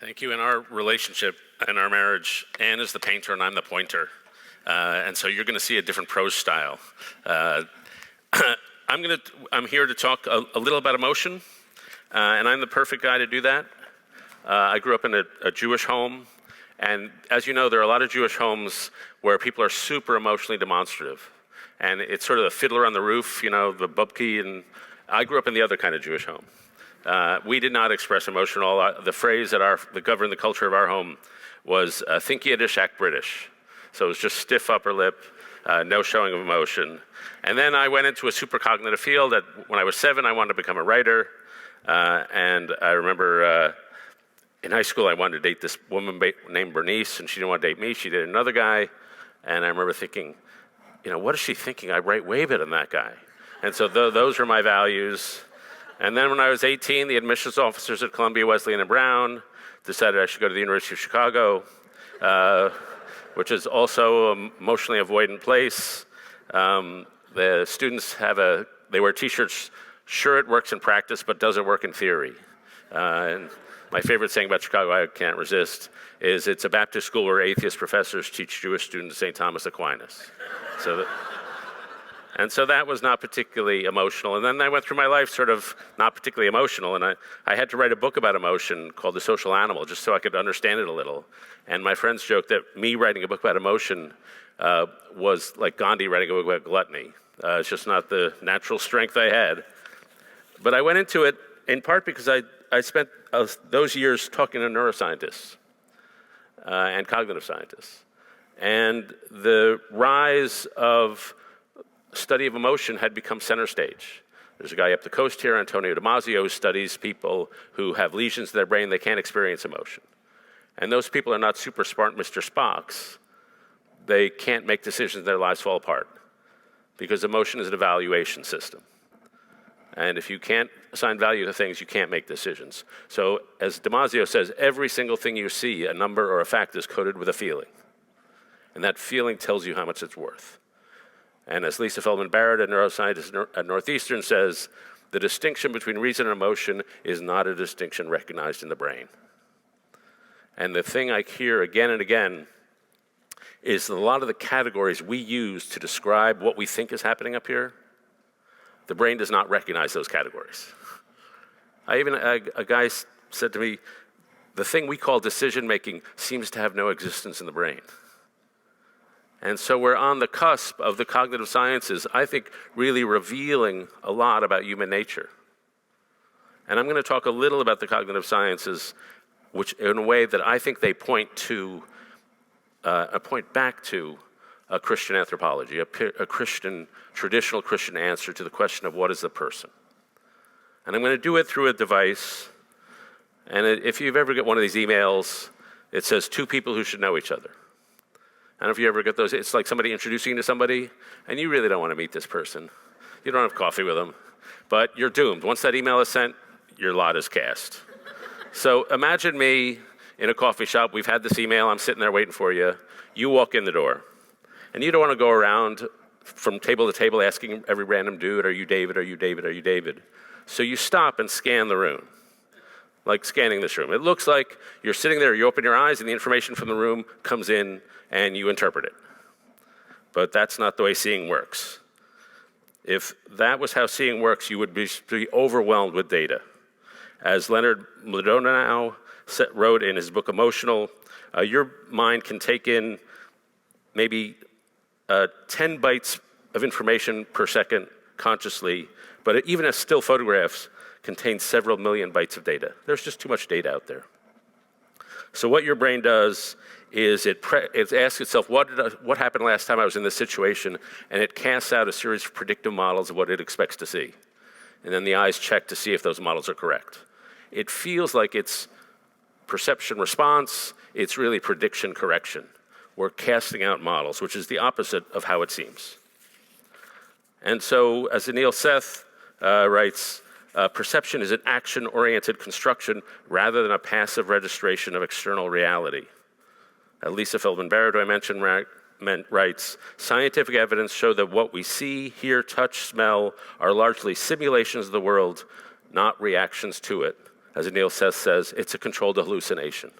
Thank you. In our relationship, in our marriage, Anne is the painter and I'm the pointer. And so you're going to see a different prose style. I'm here to talk a little about emotion, and I'm the perfect guy to do that. I grew up in a Jewish home, and as you know, there are a lot of Jewish homes where people are super emotionally demonstrative. And it's sort of the fiddler on the roof, you know, the bubki, and I grew up in the other kind of Jewish home. We did not express emotion at all. The phrase that governed the culture of our home was think Yiddish, act British. So it was just stiff upper lip, no showing of emotion. And then I went into a super cognitive field. When I was 7, I wanted to become a writer. And I remember in high school, I wanted to date this woman named Bernice, and she didn't want to date me. She dated another guy. And I remember thinking, you know, what is she thinking? I write way better than that guy. And so those were my values. And then when I was 18, the admissions officers at Columbia, Wesleyan, and Brown decided I should go to the University of Chicago, which is also an emotionally avoidant place. The students they wear t-shirts, sure it works in practice, but doesn't work in theory. And my favorite saying about Chicago, I can't resist, is it's a Baptist school where atheist professors teach Jewish students St. Thomas Aquinas. And so that was not particularly emotional. And then I went through my life sort of not particularly emotional, and I had to write a book about emotion called The Social Animal, just so I could understand it a little. And my friends joked that me writing a book about emotion was like Gandhi writing a book about gluttony. It's just not the natural strength I had. But I went into it in part because I spent those years talking to neuroscientists and cognitive scientists. And the rise of study of emotion had become center stage. There's a guy up the coast here, Antonio Damasio, who studies people who have lesions in their brain, they can't experience emotion. And those people are not super smart Mr. Spocks. They can't make decisions, their lives fall apart. Because emotion is an evaluation system. And if you can't assign value to things, you can't make decisions. So as Damasio says, every single thing you see, a number or a fact, is coded with a feeling. And that feeling tells you how much it's worth. And as Lisa Feldman Barrett, a neuroscientist at Northeastern, says, the distinction between reason and emotion is not a distinction recognized in the brain. And the thing I hear again and again is that a lot of the categories we use to describe what we think is happening up here, the brain does not recognize those categories. A guy said to me, the thing we call decision-making seems to have no existence in the brain. And so we're on the cusp of the cognitive sciences, I think, really revealing a lot about human nature. And I'm going to talk a little about the cognitive sciences, which in a way that I think they point back to a Christian anthropology, a traditional Christian answer to the question of what is the person. And I'm going to do it through a device. And if you've ever get one of these emails, it says 2 people who should know each other. I don't know if you ever get those. It's like somebody introducing you to somebody, and you really don't want to meet this person. You don't have coffee with them, but you're doomed. Once that email is sent, your lot is cast. So imagine me in a coffee shop. We've had this email. I'm sitting there waiting for you. You walk in the door, and you don't want to go around from table to table asking every random dude, are you David, are you David, are you David? So you stop and scan the room, like scanning this room. It looks like you're sitting there, you open your eyes, and the information from the room comes in, and you interpret it. But that's not the way seeing works. If that was how seeing works, you would be overwhelmed with data. As Leonard Mlodinow wrote in his book Emotional, your mind can take in maybe 10 bytes of information per second consciously, but even as still photographs contain several million bytes of data. There's just too much data out there. So what your brain does is it asks itself, what happened last time I was in this situation, and it casts out a series of predictive models of what it expects to see. And then the eyes check to see if those models are correct. It feels like it's perception response, it's really prediction correction. We're casting out models, which is the opposite of how it seems. And so, as Anil Seth writes, perception is an action-oriented construction rather than a passive registration of external reality. Lisa Feldman Barrett, who I mentioned, writes, scientific evidence show that what we see, hear, touch, smell are largely simulations of the world, not reactions to it. as Neil Seth says, it's a controlled hallucination.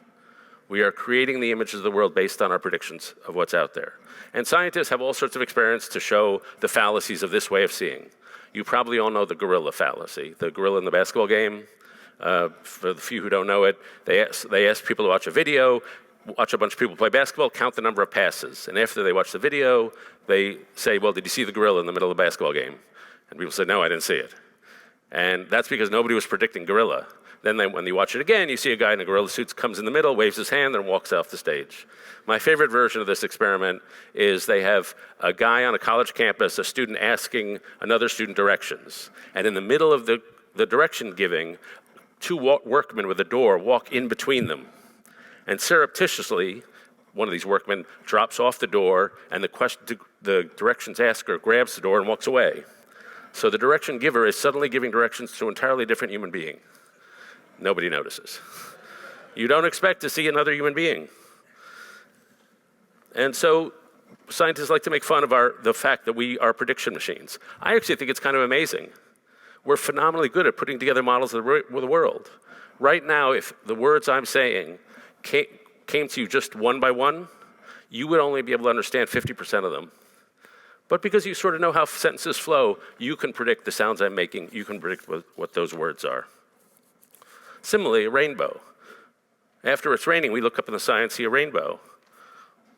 We are creating the images of the world based on our predictions of what's out there. And scientists have all sorts of experiments to show the fallacies of this way of seeing. You probably all know the gorilla fallacy, the gorilla in the basketball game. For the few who don't know it, they ask people to watch a video, watch a bunch of people play basketball, count the number of passes. And after they watch the video, they say, well, did you see the gorilla in the middle of the basketball game? And people say, no, I didn't see it. And that's because nobody was predicting gorilla. Then when you watch it again, you see a guy in a gorilla suit comes in the middle, waves his hand, and walks off the stage. My favorite version of this experiment is they have a guy on a college campus, a student asking another student directions. And in the middle of the direction giving, two workmen with a door walk in between them. And surreptitiously, one of these workmen drops off the door, and the directions asker grabs the door and walks away. So the direction giver is suddenly giving directions to an entirely different human being. Nobody notices. You don't expect to see another human being. And so scientists like to make fun of the fact that we are prediction machines. I actually think it's kind of amazing. We're phenomenally good at putting together models of the world. Right now, if the words I'm saying came to you just one by one, you would only be able to understand 50% of them. But because you sort of know how sentences flow, you can predict the sounds I'm making. You can predict what those words are. Similarly, a rainbow. After it's raining, we look up in the sky and see a rainbow.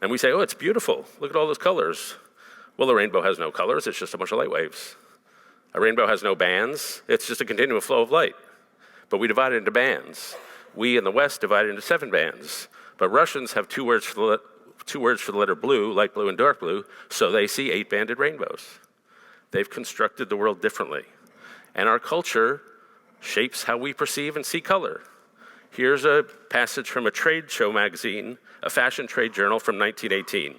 And we say, oh, it's beautiful. Look at all those colors. Well, a rainbow has no colors. It's just a bunch of light waves. A rainbow has no bands. It's just a continuous flow of light. But we divide it into bands. We in the West divide it into 7 bands. But Russians have two words for the letter blue, light blue and dark blue, so they see 8-banded rainbows. They've constructed the world differently. And our culture shapes how we perceive and see color. Here's a passage from a trade show magazine, a fashion trade journal from 1918.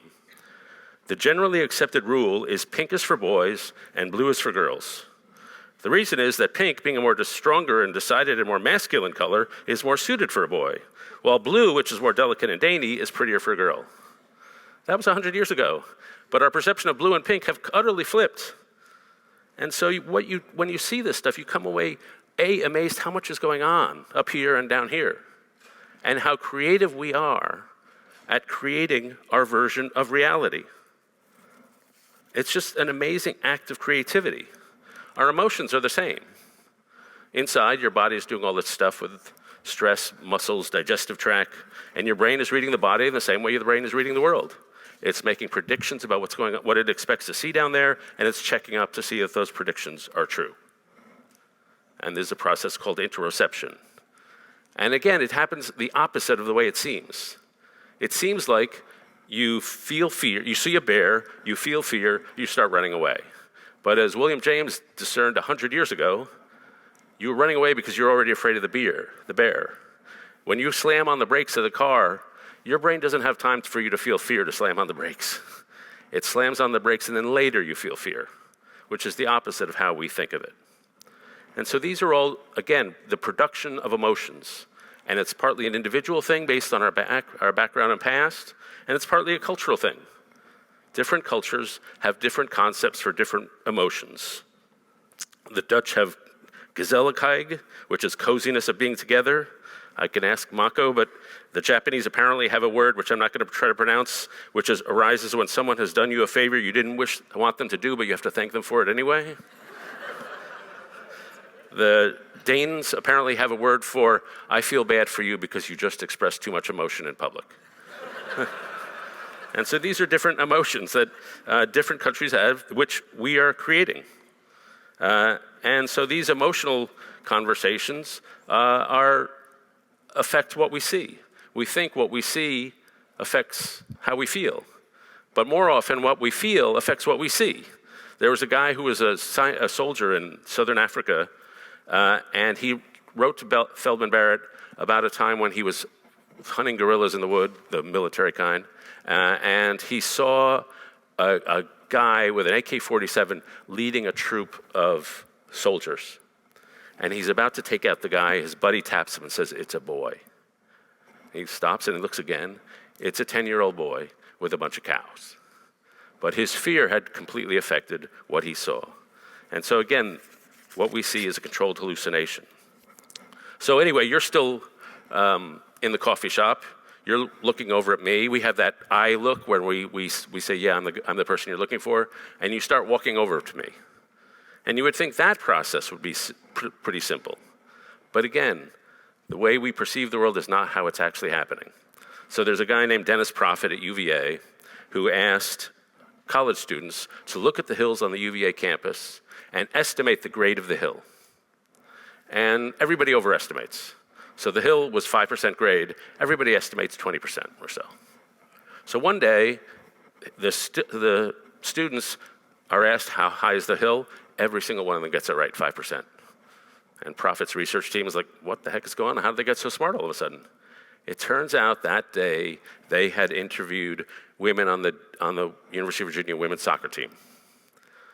The generally accepted rule is pink is for boys and blue is for girls. The reason is that pink, being a more stronger and decided and more masculine color, is more suited for a boy, while blue, which is more delicate and dainty, is prettier for a girl. That was 100 years ago, but our perception of blue and pink have utterly flipped. And so when you see this stuff, you come away amazed how much is going on up here and down here, and how creative we are at creating our version of reality. It's just an amazing act of creativity. Our emotions are the same. Inside, your body is doing all this stuff with stress, muscles, digestive tract, and your brain is reading the body in the same way the brain is reading the world. It's making predictions about what's going on, what it expects to see down there, and it's checking up to see if those predictions are true. And there's a process called interoception. And again, it happens the opposite of the way it seems. It seems like you feel fear, you see a bear, you feel fear, you start running away. But as William James discerned 100 years ago, you were running away because you're already afraid of the bear. When you slam on the brakes of the car, your brain doesn't have time for you to feel fear to slam on the brakes. It slams on the brakes and then later you feel fear, which is the opposite of how we think of it. And so these are all, again, the production of emotions. And it's partly an individual thing based on our background and past, and it's partly a cultural thing. Different cultures have different concepts for different emotions. The Dutch have gezelligheid, which is coziness of being together. I can ask Mako, but the Japanese apparently have a word, which I'm not going to try to pronounce, which arises when someone has done you a favor you didn't want them to do, but you have to thank them for it anyway. The Danes apparently have a word for, I feel bad for you because you just expressed too much emotion in public. And so these are different emotions that different countries have, which we are creating. And so these emotional conversations affect what we see. We think what we see affects how we feel. But more often, what we feel affects what we see. There was a guy who was a soldier in southern Africa, and he wrote to Feldman Barrett about a time when he was hunting gorillas in the wood, the military kind, and he saw a guy with an AK-47 leading a troop of soldiers. And he's about to take out the guy. His buddy taps him and says, it's a boy. He stops and he looks again. It's a 10-year-old boy with a bunch of cows. But his fear had completely affected what he saw. And so again, what we see is a controlled hallucination. So anyway, you're still in the coffee shop. You're looking over at me. We have that eye look where we say, yeah, I'm the person you're looking for. And you start walking over to me. And you would think that process would be pretty simple. But again, the way we perceive the world is not how it's actually happening. So there's a guy named Dennis Proffitt at UVA who asked college students to look at the hills on the UVA campus and estimate the grade of the hill. And everybody overestimates. So the hill was 5% grade. Everybody estimates 20% or so. So one day, the students are asked, how high is the hill? Every single one of them gets it right, 5%. And Proffitt's research team is like, what the heck is going on? How did they get so smart all of a sudden? It turns out that day they had interviewed women on the University of Virginia women's soccer team.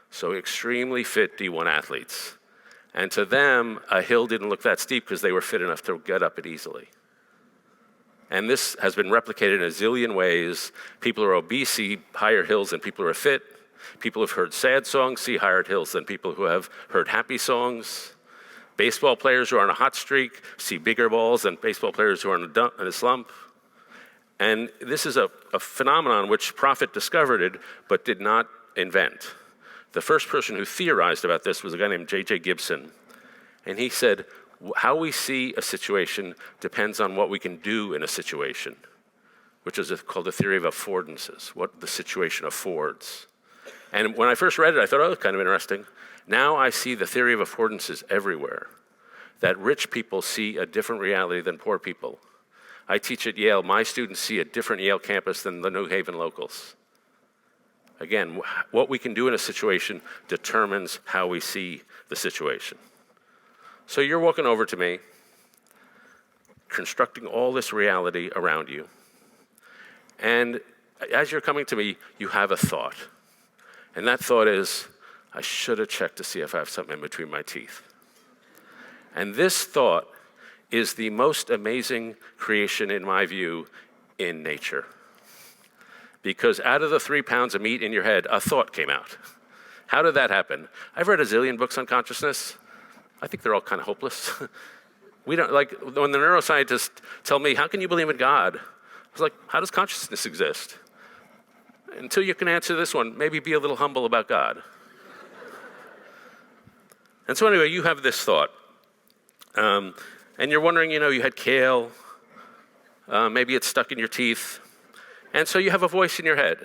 So extremely fit D1 athletes. And to them, a hill didn't look that steep because they were fit enough to get up it easily. And this has been replicated in a zillion ways. People who are obese see higher hills than people who are fit. People who have heard sad songs see higher hills than people who have heard happy songs. Baseball players who are on a hot streak see bigger balls than baseball players who are in a slump. And this is a phenomenon which Proffitt discovered it, but did not invent. The first person who theorized about this was a guy named J.J. Gibson. And he said, how we see a situation depends on what we can do in a situation, which is called the theory of affordances, what the situation affords. And when I first read it, I thought, oh, that's kind of interesting. Now I see the theory of affordances everywhere, that rich people see a different reality than poor people. I teach at Yale. My students see a different Yale campus than the New Haven locals. Again, what we can do in a situation determines how we see the situation. So you're walking over to me, constructing all this reality around you. And as you're coming to me, you have a thought. And that thought is, I should have checked to see if I have something in between my teeth. And this thought is the most amazing creation, in my view, in nature. Because out of the 3 pounds of meat in your head, a thought came out. How did that happen? I've read a zillion books on consciousness. I think they're all kind of hopeless. We don't, like, when the neuroscientists tell me, how can you believe in God? I was like, how does consciousness exist? Until you can answer this one, maybe be a little humble about God. And so anyway, you have this thought. And you're wondering, you had kale. Maybe it's stuck in your teeth. And so you have a voice in your head.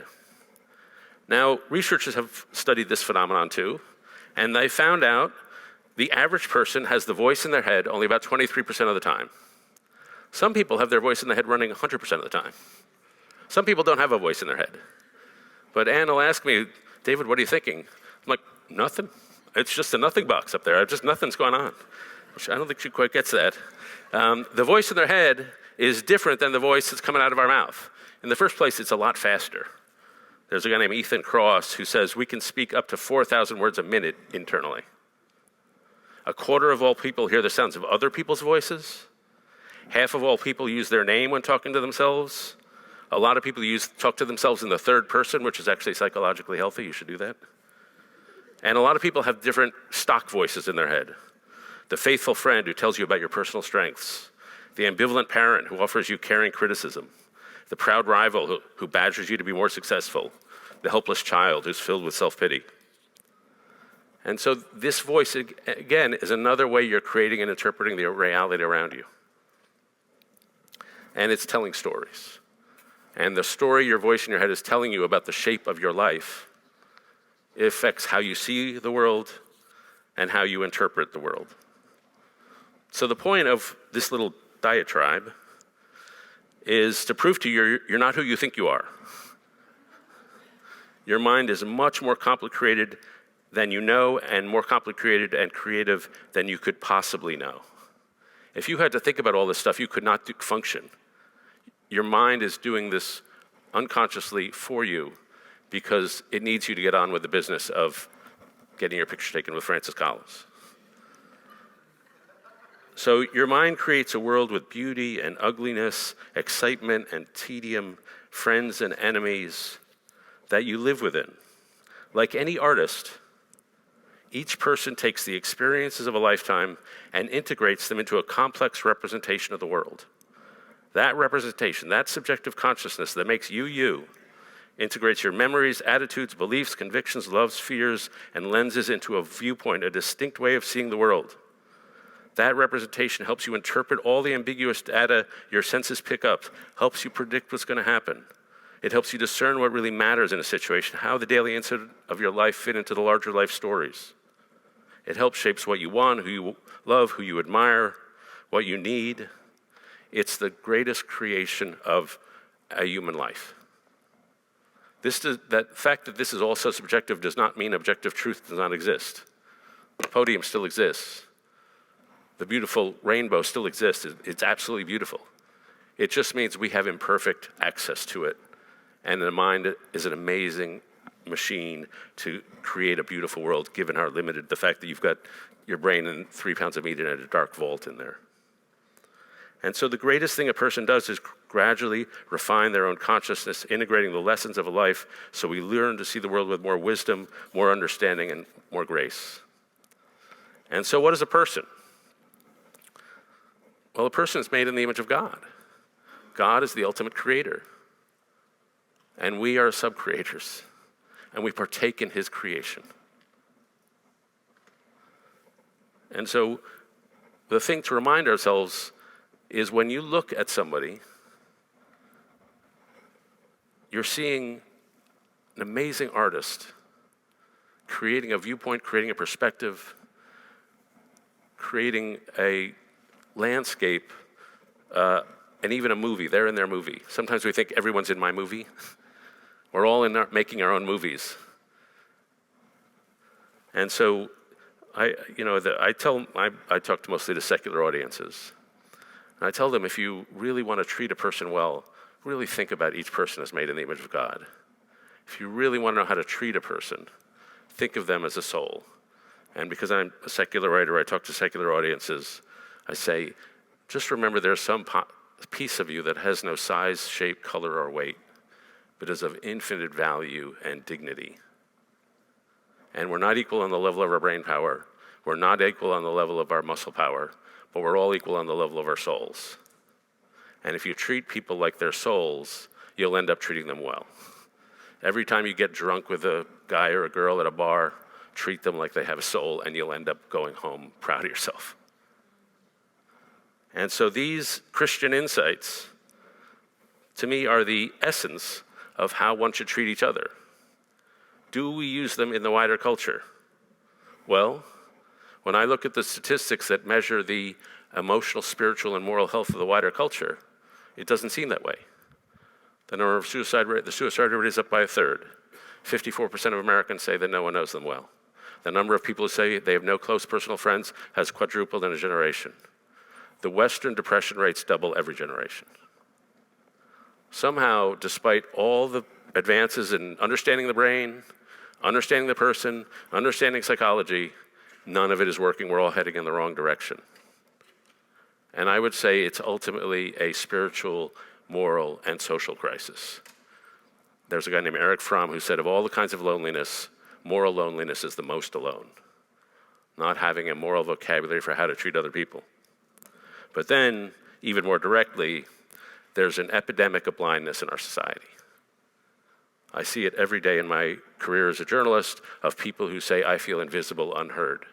Now, researchers have studied this phenomenon too, and they found out the average person has the voice in their head only about 23% of the time. Some people have their voice in their head running 100% of the time. Some people don't have a voice in their head. But Ann will ask me, David, what are you thinking? I'm like, nothing. It's just a nothing box up there. Just nothing's going on. Which I don't think she quite gets that. The voice in their head is different than the voice that's coming out of our mouth. In the first place, it's a lot faster. There's a guy named Ethan Cross who says we can speak up to 4,000 words a minute internally. A quarter of all people hear the sounds of other people's voices. Half of all people use their name when talking to themselves. A lot of people talk to themselves in the third person, which is actually psychologically healthy. You should do that. And a lot of people have different stock voices in their head. The faithful friend who tells you about your personal strengths. The ambivalent parent who offers you caring criticism. The proud rival who badgers you to be more successful. The helpless child who's filled with self-pity. And so this voice, again, is another way you're creating and interpreting the reality around you. And it's telling stories. And the story your voice in your head is telling you about the shape of your life, it affects how you see the world and how you interpret the world. So the point of this little diatribe is to prove to you you're not who you think you are. Your mind is much more complicated than you know, and more complicated and creative than you could possibly know. If you had to think about all this stuff, you could not function. Your mind is doing this unconsciously for you because it needs you to get on with the business of getting your picture taken with Francis Collins. So your mind creates a world with beauty and ugliness, excitement and tedium, friends and enemies that you live within. Like any artist, Each person takes the experiences of a lifetime and integrates them into a complex representation of the world. That representation, that subjective consciousness that makes you you, integrates your memories, attitudes, beliefs, convictions, loves, fears, and lenses into a viewpoint, a distinct way of seeing the world. That representation helps you interpret all the ambiguous data your senses pick up, helps you predict what's going to happen. It helps you discern what really matters in a situation, how the daily incident of your life fit into the larger life stories. It helps shapes what you want, who you love, who you admire, what you need. It's the greatest creation of a human life. That fact that this is also subjective does not mean objective truth does not exist. The podium still exists. The beautiful rainbow still exists. It's absolutely beautiful. It just means we have imperfect access to it. And the mind is an amazing machine to create a beautiful world, given our limited, the fact that you've got your brain and 3 pounds of meat in a dark vault in there. And so the greatest thing a person does is gradually refine their own consciousness, integrating the lessons of a life so we learn to see the world with more wisdom, more understanding, and more grace. And so what is a person? Well, a person is made in the image of God. God is the ultimate creator. And we are sub-creators. And we partake in his creation. And so the thing to remind ourselves is when you look at somebody, you're seeing an amazing artist creating a viewpoint, creating a perspective, creating a landscape, and even a movie. They're in their movie. Sometimes we think everyone's in my movie. We're all making our own movies. And so I talk to mostly to secular audiences. And I tell them, if you really want to treat a person well, really think about each person as made in the image of God. If you really want to know how to treat a person, think of them as a soul. And because I'm a secular writer, I talk to secular audiences. I say, just remember there's some piece of you that has no size, shape, color, or weight, but is of infinite value and dignity. And we're not equal on the level of our brain power. We're not equal on the level of our muscle power, but we're all equal on the level of our souls. And if you treat people like their souls, you'll end up treating them well. Every time you get drunk with a guy or a girl at a bar, treat them like they have a soul, and you'll end up going home proud of yourself. And so these Christian insights, to me, are the essence of how one should treat each other. Do we use them in the wider culture? Well, when I look at the statistics that measure the emotional, spiritual, and moral health of the wider culture, it doesn't seem that way. The suicide rate is up by a third. 54% of Americans say that no one knows them well. The number of people who say they have no close personal friends has quadrupled in a generation. The Western depression rates double every generation. Somehow, despite all the advances in understanding the brain, understanding the person, understanding psychology, none of it is working. We're all heading in the wrong direction. And I would say it's ultimately a spiritual, moral, and social crisis. There's a guy named Eric Fromm who said of all the kinds of loneliness, moral loneliness is the most alone. Not having a moral vocabulary for how to treat other people. But then, even more directly, there's an epidemic of blindness in our society. I see it every day in my career as a journalist of people who say, I feel invisible, unheard.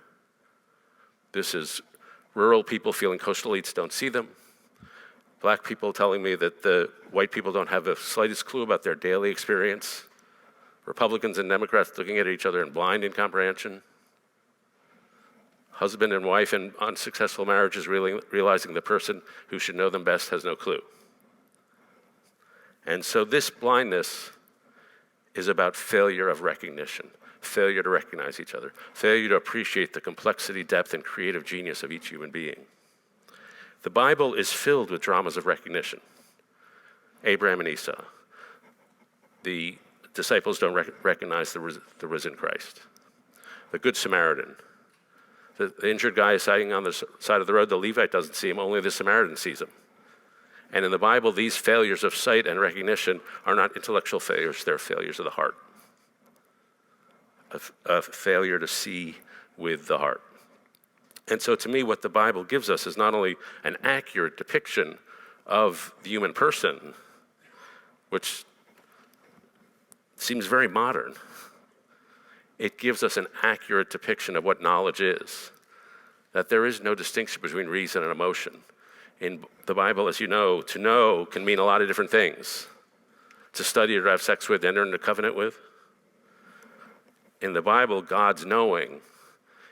This is rural people feeling coastal elites don't see them. Black people telling me that the white people don't have the slightest clue about their daily experience. Republicans and Democrats looking at each other in blind incomprehension. Husband and wife in unsuccessful marriages realizing the person who should know them best has no clue. And so this blindness is about failure of recognition, failure to recognize each other, failure to appreciate the complexity, depth, and creative genius of each human being. The Bible is filled with dramas of recognition. Abraham and Esau. The disciples don't recognize the risen Christ. The Good Samaritan. The injured guy is sitting on the side of the road. The Levite doesn't see him. Only the Samaritan sees him. And in the Bible, these failures of sight and recognition are not intellectual failures. They're failures of the heart. A failure to see with the heart. And so to me, what the Bible gives us is not only an accurate depiction of the human person, which seems very modern. It gives us an accurate depiction of what knowledge is, that there is no distinction between reason and emotion. In the Bible, as you know, to know can mean a lot of different things. To study or to have sex with, enter into covenant with. In the Bible, God's knowing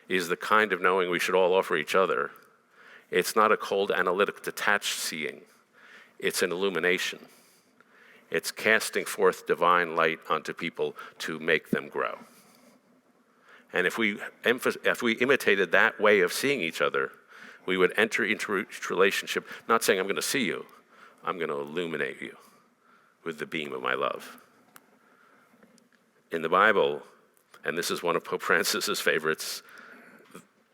is the kind of knowing we should all offer each other. It's not a cold, analytic, detached seeing. It's an illumination. It's casting forth divine light onto people to make them grow. And if we imitated that way of seeing each other, we would enter into each relationship, not saying, I'm going to see you, I'm going to illuminate you with the beam of my love. In the Bible, and this is one of Pope Francis's favorites,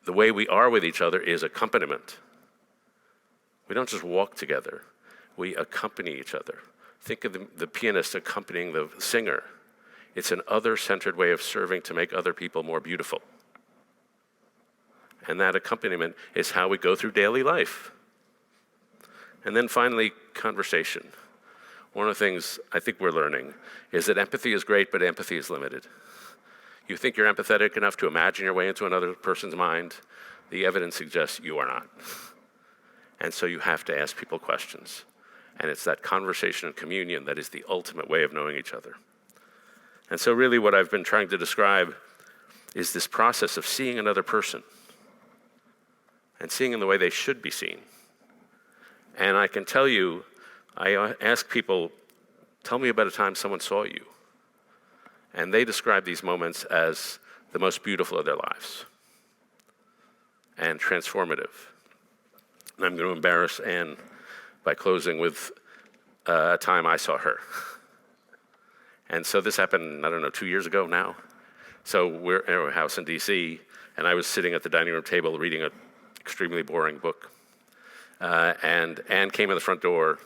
the way we are with each other is accompaniment. We don't just walk together, we accompany each other. Think of the pianist accompanying the singer. It's an other-centered way of serving to make other people more beautiful. And that accompaniment is how we go through daily life. And then finally, conversation. One of the things I think we're learning is that empathy is great, but empathy is limited. You think you're empathetic enough to imagine your way into another person's mind, the evidence suggests you are not. And so you have to ask people questions. And it's that conversation and communion that is the ultimate way of knowing each other. And so really what I've been trying to describe is this process of seeing another person and seeing in the way they should be seen. And I can tell you, I ask people, tell me about a time someone saw you. And they describe these moments as the most beautiful of their lives and transformative. And I'm going to embarrass Anne by closing with a time I saw her. And so this happened, 2 years ago now. So we're in a house in DC, and I was sitting at the dining room table reading an extremely boring book. And Anne came in the front door,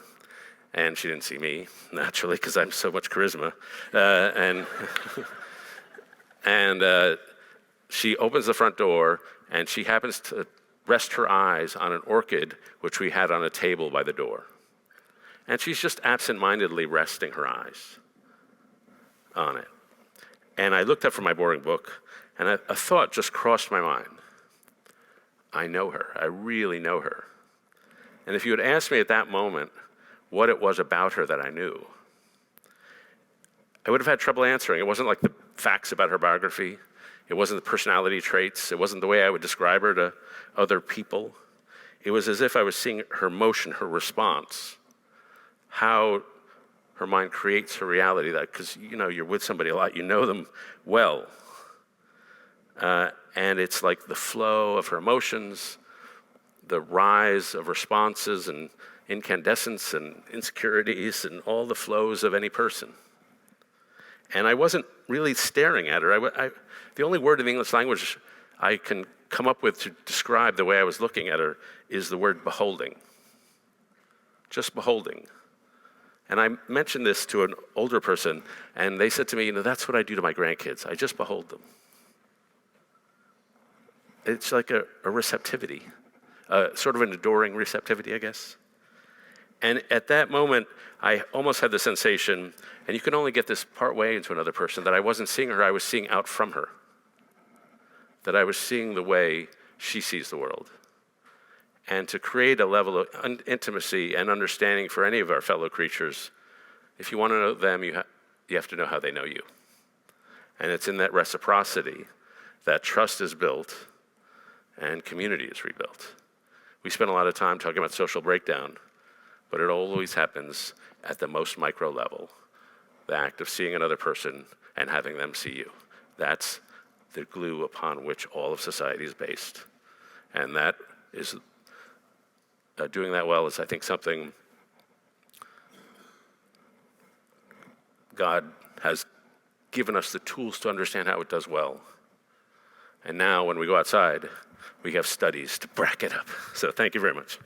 and she didn't see me, naturally, because I'm so much charisma. And she opens the front door, and she happens to rest her eyes on an orchid which we had on a table by the door. And she's just absent-mindedly resting her eyes on it. And I looked up from my boring book, and a thought just crossed my mind. I know her. I really know her. And if you had asked me at that moment what it was about her that I knew, I would have had trouble answering. It wasn't like the facts about her biography. It wasn't the personality traits. It wasn't the way I would describe her to other people. It was as if I was seeing her motion, her response, how her mind creates her reality. That because you're with somebody a lot, you know them well, and it's like the flow of her emotions, the rise of responses and incandescence and insecurities and all the flows of any person. And I wasn't really staring at her. The only word in the English language I can come up with to describe the way I was looking at her is the word beholding. Just beholding. And I mentioned this to an older person, and they said to me, that's what I do to my grandkids. I just behold them. It's like a receptivity, sort of an adoring receptivity, I guess. And at that moment, I almost had the sensation, and you can only get this part way into another person, that I wasn't seeing her, I was seeing out from her. That I was seeing the way she sees the world. And to create a level of intimacy and understanding for any of our fellow creatures, if you want to know them, you have to know how they know you. And it's in that reciprocity that trust is built and community is rebuilt. We spend a lot of time talking about social breakdown, but it always happens at the most micro level, the act of seeing another person and having them see you. That's the glue upon which all of society is based. And that is, doing that well is, I think, something God has given us the tools to understand how it does well. And now when we go outside, we have studies to back it up. So thank you very much.